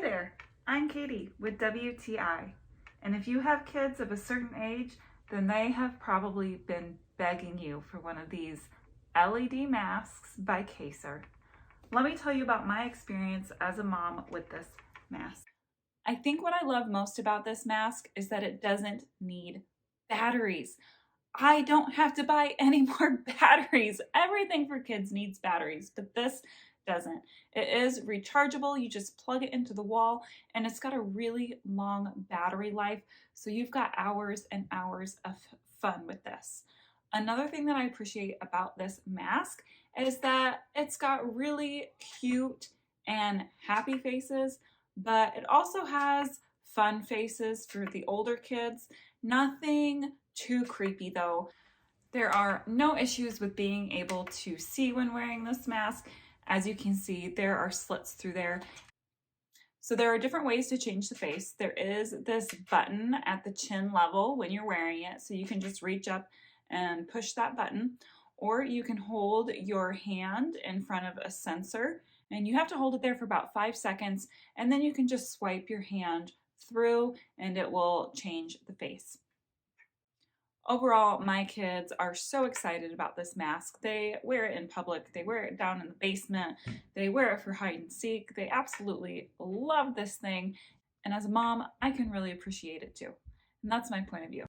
there, I'm Katie with WTI, and if you have kids of a certain age, then they have probably been begging you for one of these LED masks by CASEIER. Let me tell you about my experience as a mom with this mask. I think what I love most about this mask is that it doesn't need batteries. I don't have to buy any more batteries. Everything for kids needs batteries, but this doesn't. It is rechargeable. You just plug it into the wall, and it's got a really long battery life, so you've got hours and hours of fun with this. Another thing that I appreciate about this mask is that it's got really cute and happy faces, but it also has fun faces for the older kids. Nothing too creepy though. There are no issues with being able to see when wearing this mask. As you can see, there are slits through there. So there are different ways to change the face. There is this button at the chin level when you're wearing it, so you can just reach up and push that button, or you can hold your hand in front of a sensor, and you have to hold it there for about 5 seconds, and then you can just swipe your hand through and it will change the face. Overall, my kids are so excited about this mask. They wear it in public, they wear it down in the basement, they wear it for hide and seek. They absolutely love this thing, and as a mom, I can really appreciate it too. And that's my point of view.